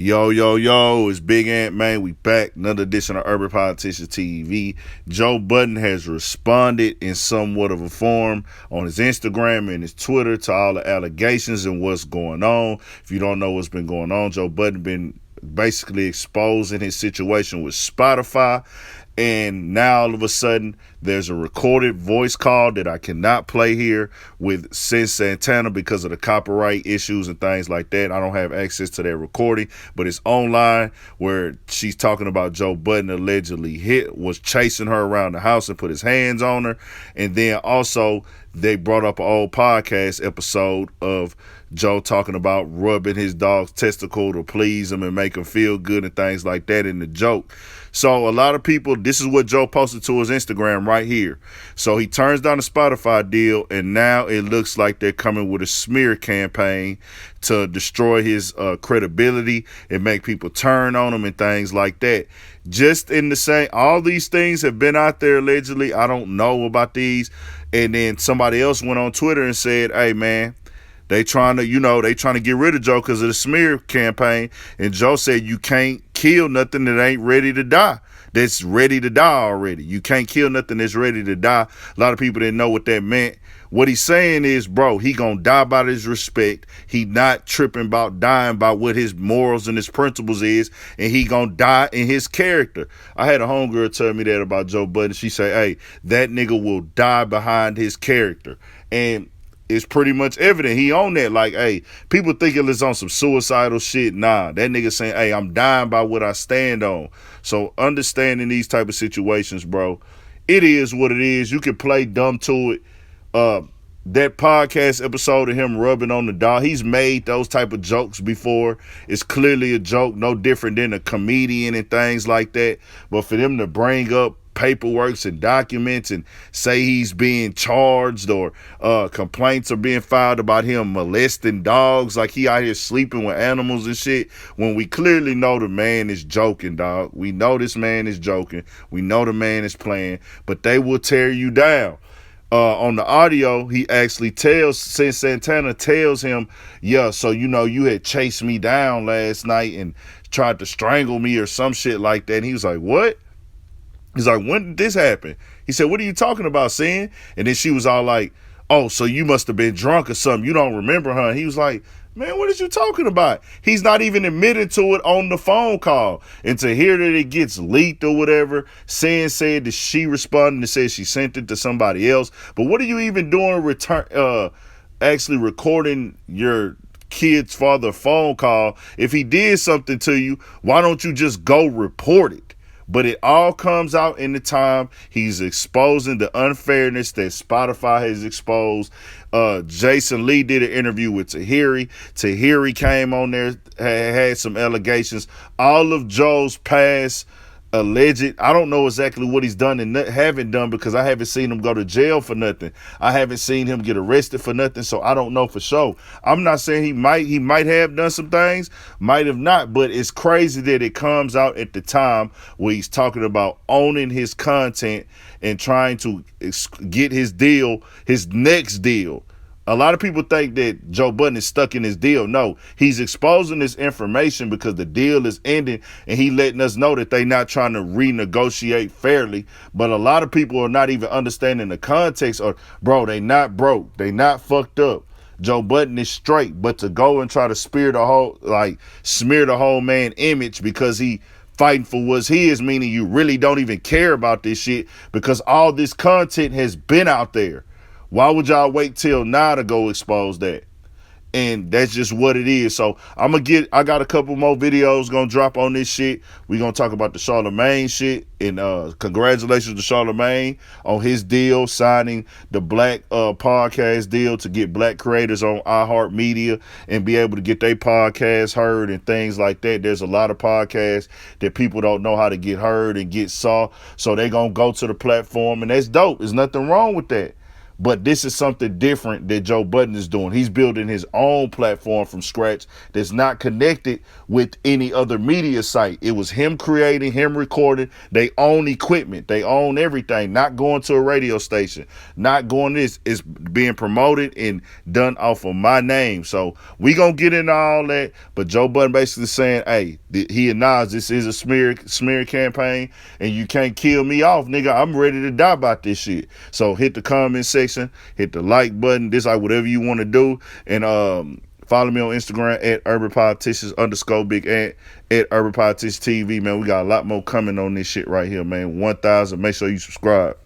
Yo, yo, yo, it's Big Ant, man. We back. Another edition of Urban Politicians TV. Joe Budden has responded in somewhat of a form on his Instagram and his Twitter to all the allegations and what's going on. If you don't know what's been going on, Joe Budden been basically exposing his situation with Spotify. And now all of a sudden, there's a recorded voice call that I cannot play here with Cyn Santana because of the copyright issues and things like that. I don't have access to that recording, but it's online where she's talking about Joe Budden allegedly was chasing her around the house and put his hands on her. And then also they brought up an old podcast episode of Joe talking about rubbing his dog's testicle to please him and make him feel good and things like that in the joke. So a lot of people, this is what Joe posted to his Instagram right here. So he turns down the Spotify deal, and now it looks like they're coming with a smear campaign to destroy his credibility and make people turn on him and things like that. Just in the same, all these things have been out there allegedly. I don't know about these. And then somebody else went on Twitter and said, hey, man, they trying to get rid of Joe because of the smear campaign. And Joe said you can't kill nothing that ain't ready to die. That's ready to die already. You can't kill nothing that's ready to die. A lot of people didn't know what that meant. What he's saying is, bro, he gonna die by his respect. He not tripping about dying by what his morals and his principles is, and he gonna die in his character. I had a homegirl tell me that about Joe Budden. She say, hey, that nigga will die behind his character. And it's pretty much evident. He on that. Like, hey, people thinking it's on some suicidal shit. Nah, that nigga saying, hey, I'm dying by what I stand on. So understanding these type of situations, bro, it is what it is. You can play dumb to it. That podcast episode of him rubbing on the dog, he's made those type of jokes before. It's clearly a joke, no different than a comedian and things like that. But for them to bring up paperwork and documents and say he's being charged or complaints are being filed about him molesting dogs, like he out here sleeping with animals and shit, when we clearly know the man is joking, dog. We know this man is joking. We know the man is playing, but they will tear you down. On the audio, he actually Cyn Santana tells him, yeah, so you had chased me down last night and tried to strangle me or some shit like that. And he was like, what? He's like, when did this happen? He said, what are you talking about, Cyn? And then she was all like, oh, so you must have been drunk or something. You don't remember, huh? And he was like, man, what is you talking about? He's not even admitted to it on the phone call. And to hear that it gets leaked or whatever, Cyn said that she responded and said she sent it to somebody else. But what are you even doing actually recording your kid's father phone call? If he did something to you, why don't you just go report it? But it all comes out in the time he's exposing the unfairness that Spotify has exposed. Jason Lee did an interview with Tahiri. Tahiri came on there, had some allegations. All of Joe's past alleged, I don't know exactly what he's done and haven't done because I haven't seen him go to jail for nothing. I haven't seen him get arrested for nothing, so I don't know for sure. I'm not saying he might have done some things, might have not, but it's crazy that it comes out at the time where he's talking about owning his content and trying to get his deal, his next deal. A lot of people think that Joe Budden is stuck in his deal. No, he's exposing this information because the deal is ending and he letting us know that they're not trying to renegotiate fairly. But a lot of people are not even understanding the context or, bro, they not broke. They not fucked up. Joe Budden is straight. But to go and try to smear the whole man image because he fighting for what's his, meaning you really don't even care about this shit because all this content has been out there. Why would y'all wait till now to go expose that? And that's just what it is. So I got a couple more videos gonna drop on this shit. We gonna talk about the Charlemagne shit. And congratulations to Charlemagne on his deal, signing the black podcast deal to get black creators on iHeartMedia and be able to get their podcasts heard and things like that. There's a lot of podcasts that people don't know how to get heard and get saw. So they gonna go to the platform, and that's dope. There's nothing wrong with that. But this is something different that Joe Budden is doing. He's building his own platform from scratch that's not connected with any other media site. It was him creating, him recording. They own equipment. They own everything. Not going to a radio station. Not going this. It's being promoted and done off of my name. So we gonna get into all that. But Joe Budden basically saying, hey, he acknowledged this is a smear campaign and you can't kill me off, nigga. I'm ready to die about this shit. So hit the comment section, hit the like button, dislike, whatever you want to do. And follow me on Instagram at urbanpoliticians_big at Urban Politicians TV, man. We got a lot more coming on this shit right here, man. 1,000. Make sure you subscribe.